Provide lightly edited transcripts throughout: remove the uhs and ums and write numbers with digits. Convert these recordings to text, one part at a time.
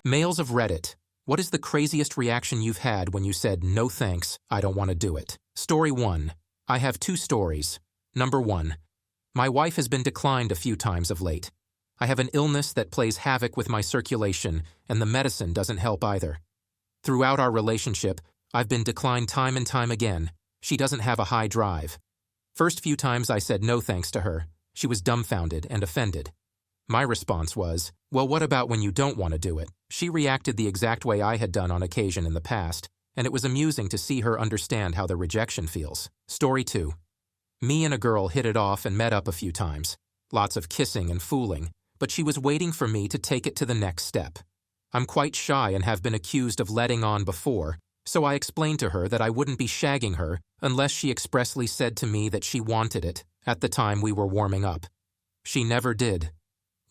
Males of Reddit, what is the craziest reaction you've had when you said, "No thanks, I don't want to do it"? Story 1. I have 2 stories. Number 1. My wife has been declined a few times of late. I have an illness that plays havoc with my circulation, and the medicine doesn't help either. Throughout our relationship, I've been declined time and time again. She doesn't have a high drive. First few times I said no thanks to her, she was dumbfounded and offended. My response was, "Well, what about when you don't want to do it?" She reacted the exact way I had done on occasion in the past, and it was amusing to see her understand how the rejection feels. Story 2. Me and a girl hit it off and met up a few times. Lots of kissing and fooling, but she was waiting for me to take it to the next step. I'm quite shy and have been accused of letting on before, so I explained to her that I wouldn't be shagging her unless she expressly said to me that she wanted it at the time we were warming up. She never did.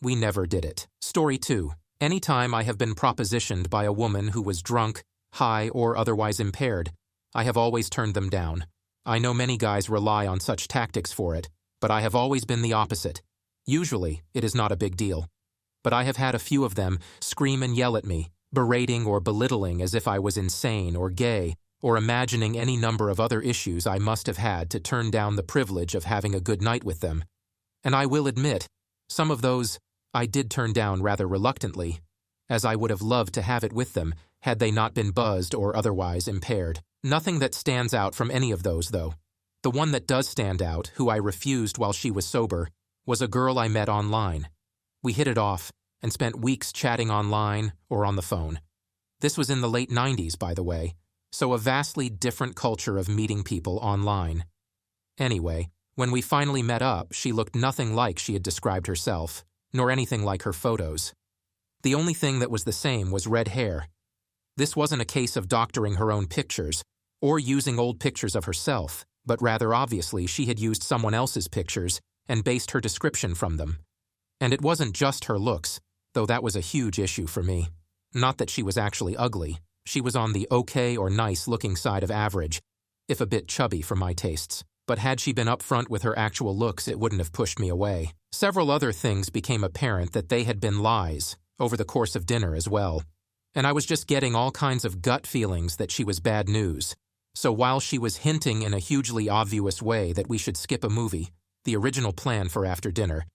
We never did it. Story 2. Anytime I have been propositioned by a woman who was drunk, high, or otherwise impaired, I have always turned them down. I know many guys rely on such tactics for it, but I have always been the opposite. Usually, it is not a big deal. But I have had a few of them scream and yell at me, berating or belittling as if I was insane or gay, or imagining any number of other issues I must have had to turn down the privilege of having a good night with them. And I will admit, some of those I did turn down rather reluctantly, as I would have loved to have it with them had they not been buzzed or otherwise impaired. Nothing that stands out from any of those, though. The one that does stand out, who I refused while she was sober, was a girl I met online. We hit it off and spent weeks chatting online or on the phone. This was in the late 90s, by the way, so a vastly different culture of meeting people online. Anyway, when we finally met up, she looked nothing like she had described herself, nor anything like her photos. The only thing that was the same was red hair. This wasn't a case of doctoring her own pictures, or using old pictures of herself, but rather obviously she had used someone else's pictures and based her description from them. And it wasn't just her looks, though that was a huge issue for me. Not that she was actually ugly. She was on the okay or nice looking side of average, if a bit chubby for my tastes. But had she been upfront with her actual looks, it wouldn't have pushed me away. Several other things became apparent that they had been lies, over the course of dinner as well. And I was just getting all kinds of gut feelings that she was bad news. So while she was hinting in a hugely obvious way that we should skip a movie, the original plan for after dinner,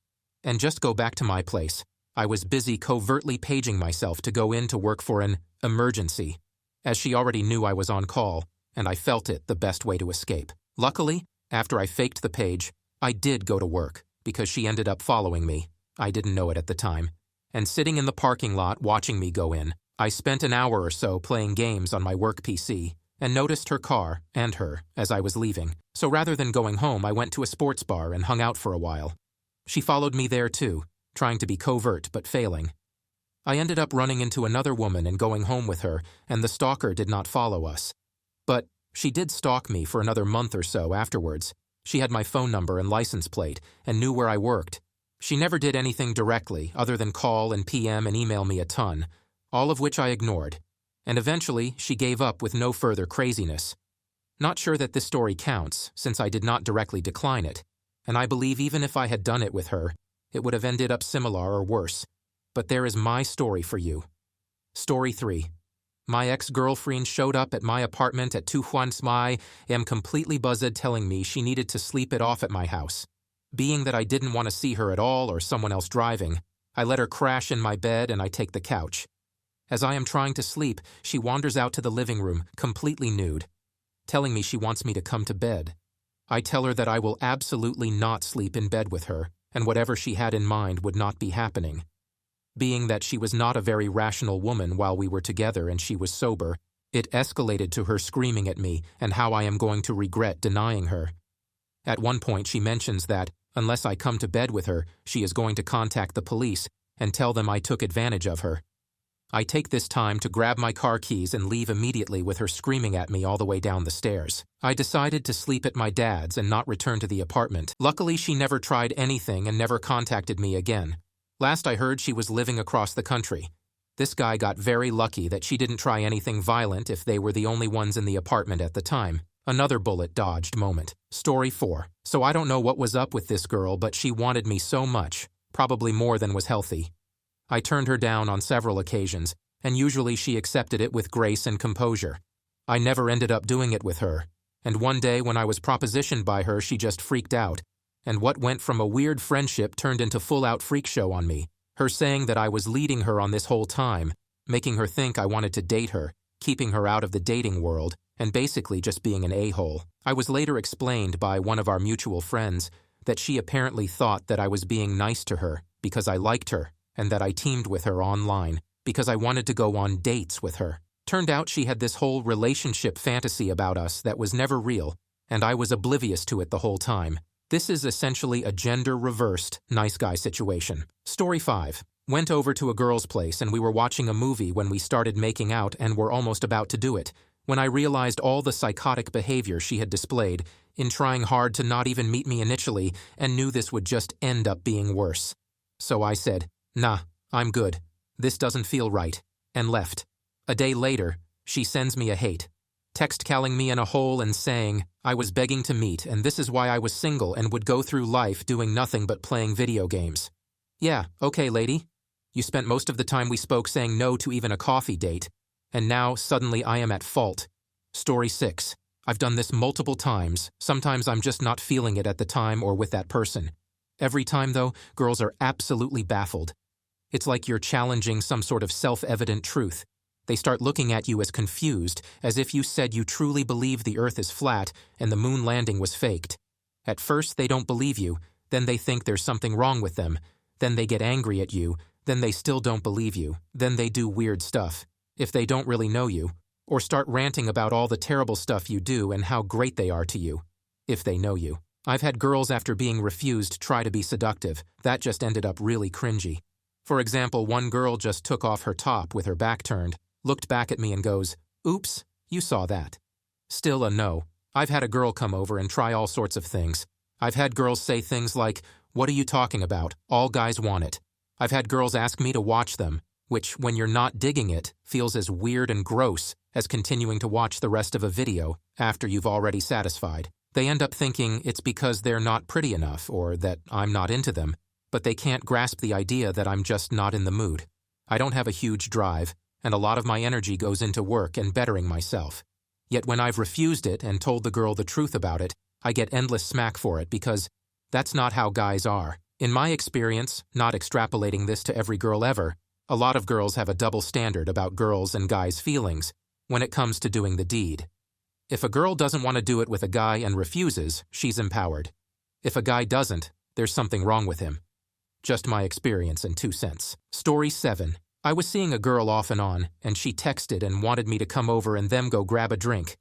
and just go back to my place, I was busy covertly paging myself to go in to work for an emergency, as she already knew I was on call, and I felt it the best way to escape. Luckily, after I faked the page, I did go to work, because she ended up following me. I didn't know it at the time. And sitting in the parking lot watching me go in, I spent an hour or so playing games on my work PC, and noticed her car, and her, as I was leaving. So rather than going home, I went to a sports bar and hung out for a while. She followed me there too, trying to be covert but failing. I ended up running into another woman and going home with her, and the stalker did not follow us. But she did stalk me for another month or so afterwards. She had my phone number and license plate, and knew where I worked. She never did anything directly, other than call and PM and email me a ton, all of which I ignored. And eventually, she gave up with no further craziness. Not sure that this story counts, since I did not directly decline it, and I believe even if I had done it with her, it would have ended up similar or worse. But there is my story for you. Story 3. My ex-girlfriend showed up at my apartment at 2 Mai am completely buzzed telling me she needed to sleep it off at my house. Being that I didn't want to see her at all or someone else driving, I let her crash in my bed and I take the couch. As I am trying to sleep, she wanders out to the living room, completely nude, telling me she wants me to come to bed. I tell her that I will absolutely not sleep in bed with her, and whatever she had in mind would not be happening. Being that she was not a very rational woman while we were together and she was sober, it escalated to her screaming at me and how I am going to regret denying her. At one point she mentions that, unless I come to bed with her, she is going to contact the police and tell them I took advantage of her. I take this time to grab my car keys and leave immediately with her screaming at me all the way down the stairs. I decided to sleep at my dad's and not return to the apartment. Luckily, she never tried anything and never contacted me again. Last I heard, she was living across the country. This guy got very lucky that she didn't try anything violent if they were the only ones in the apartment at the time. Another bullet dodged moment. Story 4. So I don't know what was up with this girl, but she wanted me so much, probably more than was healthy. I turned her down on several occasions, and usually she accepted it with grace and composure. I never ended up doing it with her, and one day when I was propositioned by her, she just freaked out, and what went from a weird friendship turned into full-out freak show on me, her saying that I was leading her on this whole time, making her think I wanted to date her, keeping her out of the dating world, and basically just being an a-hole. I was later explained by one of our mutual friends that she apparently thought that I was being nice to her because I liked her, and that I teamed with her online because I wanted to go on dates with her. Turned out she had this whole relationship fantasy about us that was never real, and I was oblivious to it the whole time. This is essentially a gender-reversed nice guy situation. Story 5. Went over to a girl's place and we were watching a movie when we started making out and were almost about to do it, when I realized all the psychotic behavior she had displayed in trying hard to not even meet me initially and knew this would just end up being worse. So I said, "Nah, I'm good. This doesn't feel right," and left. A day later, she sends me a hate text calling me in a hole and saying I was begging to meet and this is why I was single and would go through life doing nothing but playing video games. Yeah, okay, lady. You spent most of the time we spoke saying no to even a coffee date, and now suddenly I am at fault. Story 6. I've done this multiple times. Sometimes I'm just not feeling it at the time or with that person. Every time, though, girls are absolutely baffled. It's like you're challenging some sort of self-evident truth. They start looking at you as confused, as if you said you truly believe the Earth is flat and the moon landing was faked. At first, they don't believe you, then they think there's something wrong with them, then they get angry at you, then they still don't believe you, then they do weird stuff, if they don't really know you, or start ranting about all the terrible stuff you do and how great they are to you, if they know you. I've had girls after being refused try to be seductive. That just ended up really cringy. For example, one girl just took off her top with her back turned, looked back at me and goes, "Oops, you saw that." Still a no. I've had a girl come over and try all sorts of things. I've had girls say things like, "What are you talking about? All guys want it." I've had girls ask me to watch them, which, when you're not digging it, feels as weird and gross as continuing to watch the rest of a video after you've already satisfied. They end up thinking it's because they're not pretty enough or that I'm not into them, but they can't grasp the idea that I'm just not in the mood. I don't have a huge drive, and a lot of my energy goes into work and bettering myself. Yet when I've refused it and told the girl the truth about it, I get endless smack for it because that's not how guys are. In my experience, not extrapolating this to every girl ever, a lot of girls have a double standard about girls' and guys' feelings when it comes to doing the deed. If a girl doesn't want to do it with a guy and refuses, she's empowered. If a guy doesn't, there's something wrong with him. Just my experience and 2 cents. Story 7. I was seeing a girl off and on, and she texted and wanted me to come over and them go grab a drink.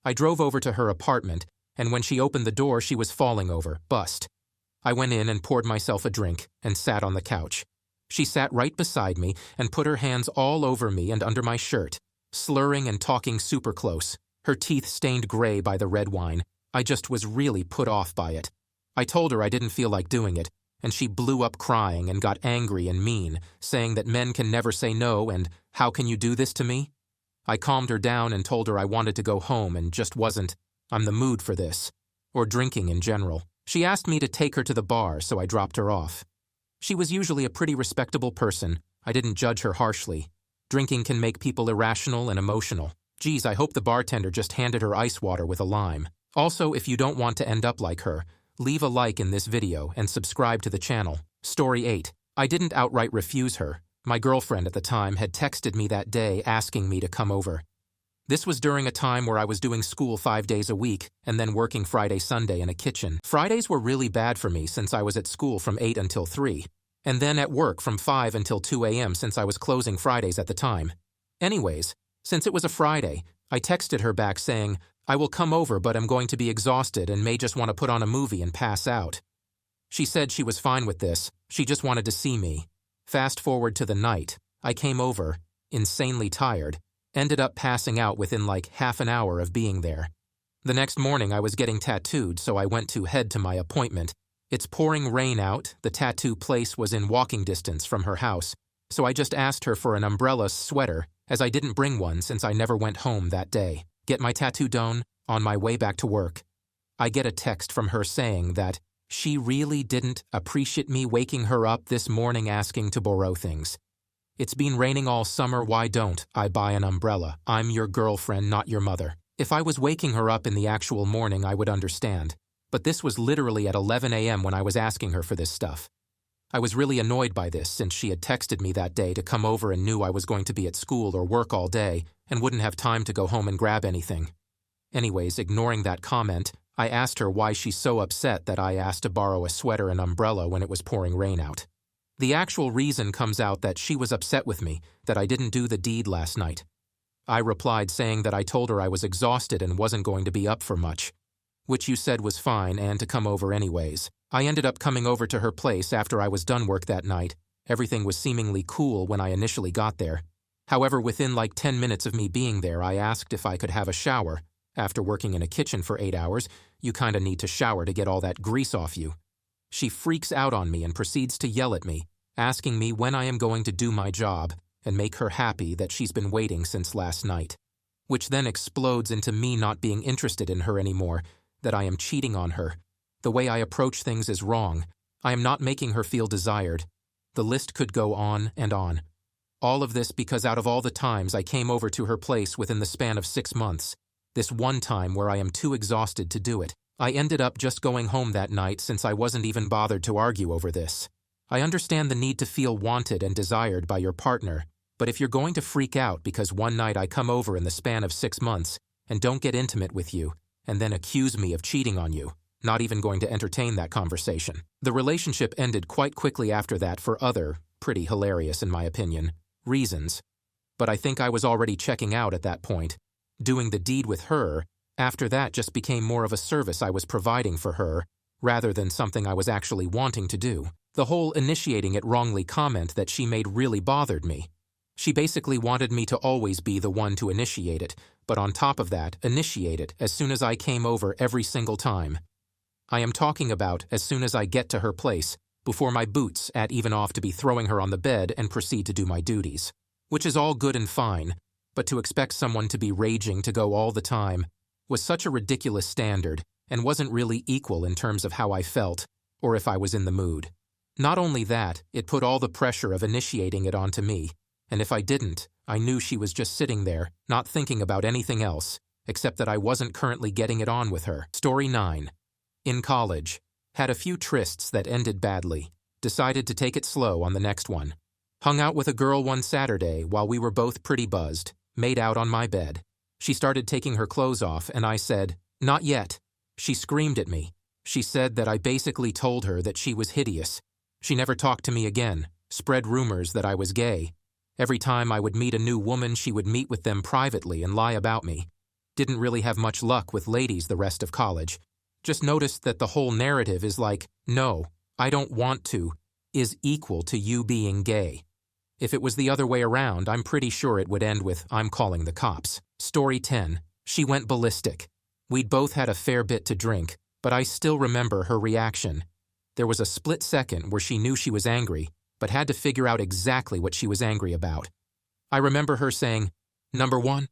I drove over to her apartment, and when she opened the door, she was falling over, bust. I went in and poured myself a drink and sat on the couch. She sat right beside me and put her hands all over me and under my shirt, slurring and talking super close, her teeth stained gray by the red wine. I just was really put off by it. I told her I didn't feel like doing it, and she blew up crying and got angry and mean, saying that men can never say no and how can you do this to me? I calmed her down and told her I wanted to go home and just wasn't on the mood for this, or drinking in general. She asked me to take her to the bar, so I dropped her off. She was usually a pretty respectable person. I didn't judge her harshly. Drinking can make people irrational and emotional. Geez, I hope the bartender just handed her ice water with a lime. Also, if you don't want to end up like her, leave a like in this video and subscribe to the channel. Story 8. I didn't outright refuse her. My girlfriend at the time had texted me that day asking me to come over. This was during a time where I was doing school 5 days a week and then working Friday, Sunday in a kitchen. Fridays were really bad for me since I was at school from 8 until 3, and then at work from 5 until 2 a.m. since I was closing Fridays at the time. Anyways, since it was a Friday, I texted her back saying, I will come over but I'm going to be exhausted and may just want to put on a movie and pass out. She said she was fine with this, she just wanted to see me. Fast forward to the night, I came over, insanely tired, ended up passing out within like half an hour of being there. The next morning I was getting tattooed, so I went to head to my appointment. It's pouring rain out, the tattoo place was in walking distance from her house, so I just asked her for an umbrella sweater, as I didn't bring one since I never went home that day. Get my tattoo done, on my way back to work. I get a text from her saying that she really didn't appreciate me waking her up this morning asking to borrow things. It's been raining all summer, why don't I buy an umbrella? I'm your girlfriend, not your mother. If I was waking her up in the actual morning, I would understand. But this was literally at 11 a.m. when I was asking her for this stuff. I was really annoyed by this since she had texted me that day to come over and knew I was going to be at school or work all day and wouldn't have time to go home and grab anything. Anyways, ignoring that comment, I asked her why she's so upset that I asked to borrow a sweater and umbrella when it was pouring rain out. The actual reason comes out that she was upset with me, that I didn't do the deed last night. I replied saying that I told her I was exhausted and wasn't going to be up for much, which you said was fine and to come over anyways. I ended up coming over to her place after I was done work that night. Everything was seemingly cool when I initially got there. However, within like 10 minutes of me being there, I asked if I could have a shower. After working in a kitchen for 8 hours, you kinda need to shower to get all that grease off you. She freaks out on me and proceeds to yell at me, asking me when I am going to do my job and make her happy that she's been waiting since last night. Which then explodes into me not being interested in her anymore, that I am cheating on her. The way I approach things is wrong. I am not making her feel desired. The list could go on and on. All of this because out of all the times I came over to her place within the span of 6 months, this one time where I am too exhausted to do it, I ended up just going home that night since I wasn't even bothered to argue over this. I understand the need to feel wanted and desired by your partner, but if you're going to freak out because one night I come over in the span of 6 months and don't get intimate with you, and then accuse me of cheating on you, not even going to entertain that conversation. The relationship ended quite quickly after that for other, pretty hilarious in my opinion, reasons. But I think I was already checking out at that point. Doing the deed with her, after that just became more of a service I was providing for her, rather than something I was actually wanting to do. The whole initiating it wrongly comment that she made really bothered me. She basically wanted me to always be the one to initiate it, but on top of that, initiate it as soon as I came over every single time. I am talking about as soon as I get to her place, before my boots at even off to be throwing her on the bed and proceed to do my duties. Which is all good and fine, but to expect someone to be raging to go all the time was such a ridiculous standard and wasn't really equal in terms of how I felt or if I was in the mood. Not only that, it put all the pressure of initiating it onto me, and if I didn't, I knew she was just sitting there, not thinking about anything else, except that I wasn't currently getting it on with her. Story 9. In college. Had a few trysts that ended badly. Decided to take it slow on the next one. Hung out with a girl one Saturday while we were both pretty buzzed, made out on my bed. She started taking her clothes off and I said, "Not yet." She screamed at me. She said that I basically told her that she was hideous. She never talked to me again, spread rumors that I was gay. Every time I would meet a new woman, she would meet with them privately and lie about me. Didn't really have much luck with ladies the rest of college. Just noticed that the whole narrative is like, no, I don't want to, is equal to you being gay. If it was the other way around, I'm pretty sure it would end with, I'm calling the cops. Story 10. She went ballistic. We'd both had a fair bit to drink, but I still remember her reaction. There was a split second where she knew she was angry, but had to figure out exactly what she was angry about. I remember her saying, "Number 1,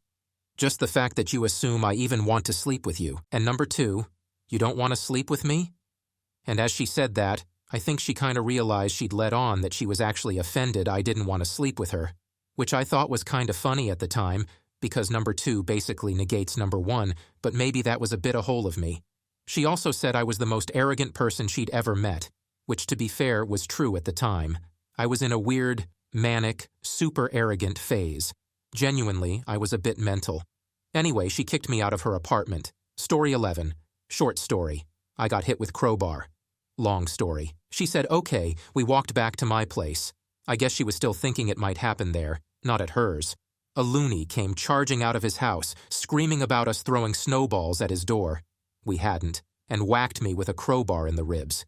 just the fact that you assume I even want to sleep with you. And number 2, you don't want to sleep with me?" And as she said that, I think she kind of realized she'd let on that she was actually offended I didn't want to sleep with her, which I thought was kind of funny at the time, because number 2 basically negates number 1, but maybe that was a bit a hole of me. She also said I was the most arrogant person she'd ever met, which to be fair was true at the time. I was in a weird, manic, super arrogant phase. Genuinely, I was a bit mental. Anyway, she kicked me out of her apartment. Story 11. Short story. I got hit with crowbar. Long story. She said, okay, we walked back to my place. I guess she was still thinking it might happen there, not at hers. A loony came charging out of his house, screaming about us throwing snowballs at his door. We hadn't, and whacked me with a crowbar in the ribs.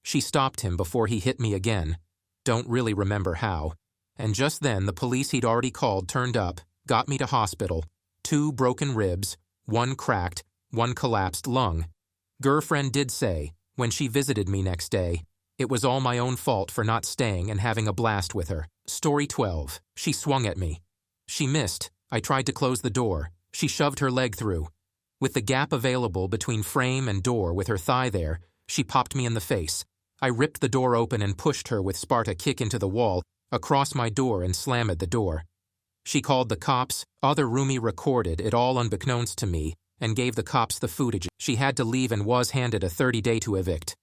She stopped him before he hit me again. Don't really remember how. And just then, the police he'd already called turned up, got me to hospital. 2 broken ribs, 1 cracked, 1 collapsed lung. Girlfriend did say, when she visited me next day, it was all my own fault for not staying and having a blast with her. Story 12. She swung at me. She missed. I tried to close the door. She shoved her leg through. With the gap available between frame and door with her thigh there, she popped me in the face. I ripped the door open and pushed her with Sparta kick into the wall, across my door and slammed the door. She called the cops, other roomie recorded it all unbeknownst to me, and gave the cops the footage. She had to leave and was handed a 30-day to evict.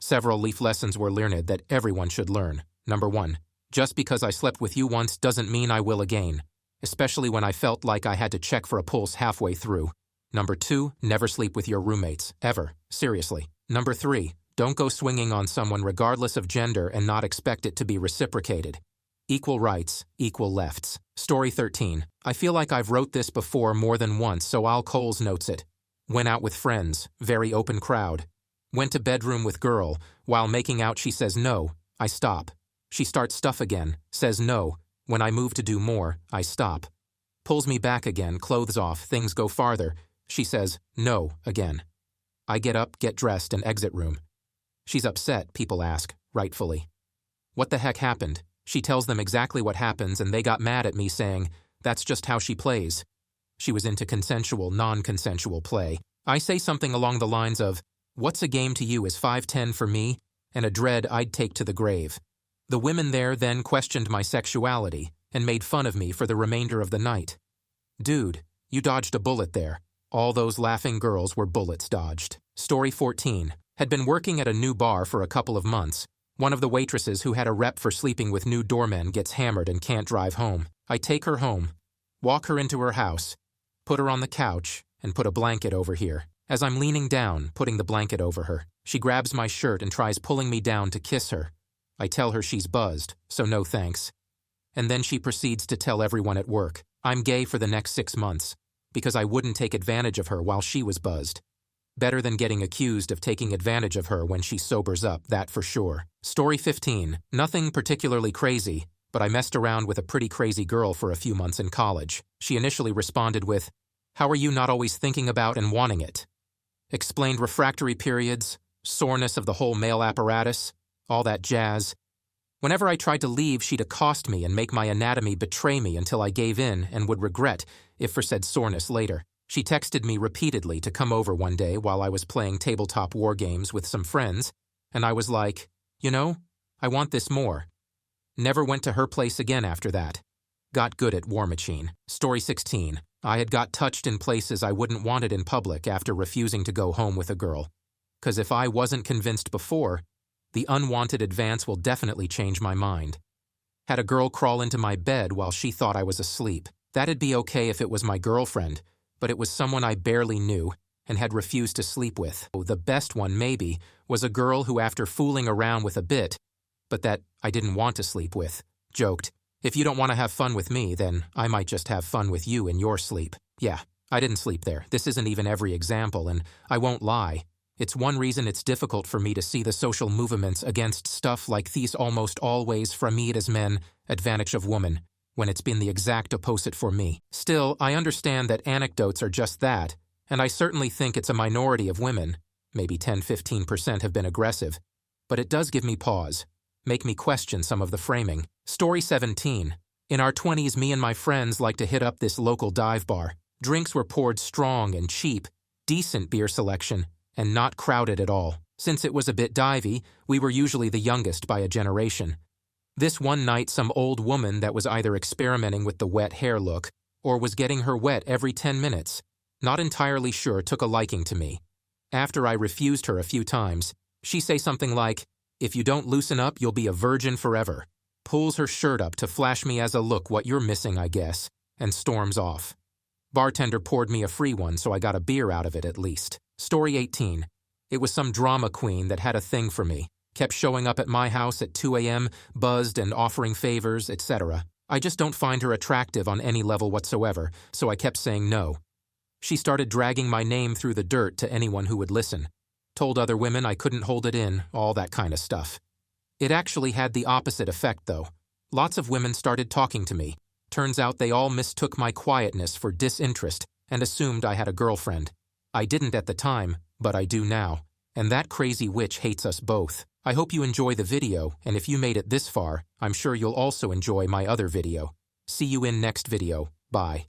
Several life lessons were learned that everyone should learn. Number 1. Just because I slept with you once doesn't mean I will again, especially when I felt like I had to check for a pulse halfway through. Number 2. Never sleep with your roommates, ever, seriously. Number 3. Don't go swinging on someone regardless of gender and not expect it to be reciprocated. Equal rights, equal lefts. Story 13. I feel like I've wrote this before more than once, so I'll Coles notes it. Went out with friends, very open crowd. Went to bedroom with girl, while making out she says no, I stop. She starts stuff again, says no. When I move to do more, I stop. Pulls me back again, clothes off, things go farther. She says no again. I get up, get dressed, and exit room. She's upset, people ask, rightfully. What the heck happened? She tells them exactly what happens, and they got mad at me saying, that's just how she plays. She was into consensual, non-consensual play. I say something along the lines of, what's a game to you is 5'10" for me, and a dread I'd take to the grave. The women there then questioned my sexuality and made fun of me for the remainder of the night. Dude, you dodged a bullet there. All those laughing girls were bullets dodged. Story 14. Had been working at a new bar for a couple of months. One of the waitresses who had a rep for sleeping with new doormen gets hammered and can't drive home. I take her home, walk her into her house, put her on the couch, and put a blanket over here. As I'm leaning down, putting the blanket over her, she grabs my shirt and tries pulling me down to kiss her. I tell her she's buzzed, so no thanks. And then she proceeds to tell everyone at work I'm gay for the next 6 months, because I wouldn't take advantage of her while she was buzzed. Better than getting accused of taking advantage of her when she sobers up, that for sure. Story 15. Nothing particularly crazy, but I messed around with a pretty crazy girl for a few months in college. She initially responded with, how are you not always thinking about and wanting it? Explained refractory periods, soreness of the whole male apparatus, all that jazz. Whenever I tried to leave, she'd accost me and make my anatomy betray me until I gave in and would regret if for said soreness later. She texted me repeatedly to come over one day while I was playing tabletop war games with some friends, and I was like, you know, I want this more. Never went to her place again after that. Got good at War Machine. Story 16. I had got touched in places I wouldn't want it in public after refusing to go home with a girl. 'Cause if I wasn't convinced before, the unwanted advance will definitely change my mind. Had a girl crawl into my bed while she thought I was asleep. That'd be okay if it was my girlfriend, but it was someone I barely knew and had refused to sleep with. The best one, maybe, was a girl who, after fooling around with a bit, but that I didn't want to sleep with, joked, if you don't want to have fun with me, then I might just have fun with you in your sleep. Yeah, I didn't sleep there. This isn't even every example, and I won't lie. It's one reason it's difficult for me to see the social movements against stuff like these almost always framid as men, advantage of woman, when it's been the exact opposite for me. Still, I understand that anecdotes are just that, and I certainly think it's a minority of women, maybe 10–15% have been aggressive, but it does give me pause, make me question some of the framing. Story 17. In our 20s, me and my friends liked to hit up this local dive bar. Drinks were poured strong and cheap, decent beer selection, and not crowded at all. Since it was a bit divey, we were usually the youngest by a generation. This one night, some old woman that was either experimenting with the wet hair look or was getting her wet every 10 minutes, not entirely sure, took a liking to me. After I refused her a few times, she say something like, if you don't loosen up, you'll be a virgin forever. Pulls her shirt up to flash me as a look what you're missing, I guess, and storms off. Bartender poured me a free one, so I got a beer out of it at least. Story 18. It was some drama queen that had a thing for me. Kept showing up at my house at 2 a.m., buzzed and offering favors, etc. I just don't find her attractive on any level whatsoever, so I kept saying no. She started dragging my name through the dirt to anyone who would listen. Told other women I couldn't hold it in, all that kind of stuff. It actually had the opposite effect, though. Lots of women started talking to me. Turns out they all mistook my quietness for disinterest and assumed I had a girlfriend. I didn't at the time, but I do now. And that crazy witch hates us both. I hope you enjoy the video, and if you made it this far, I'm sure you'll also enjoy my other video. See you in next video. Bye.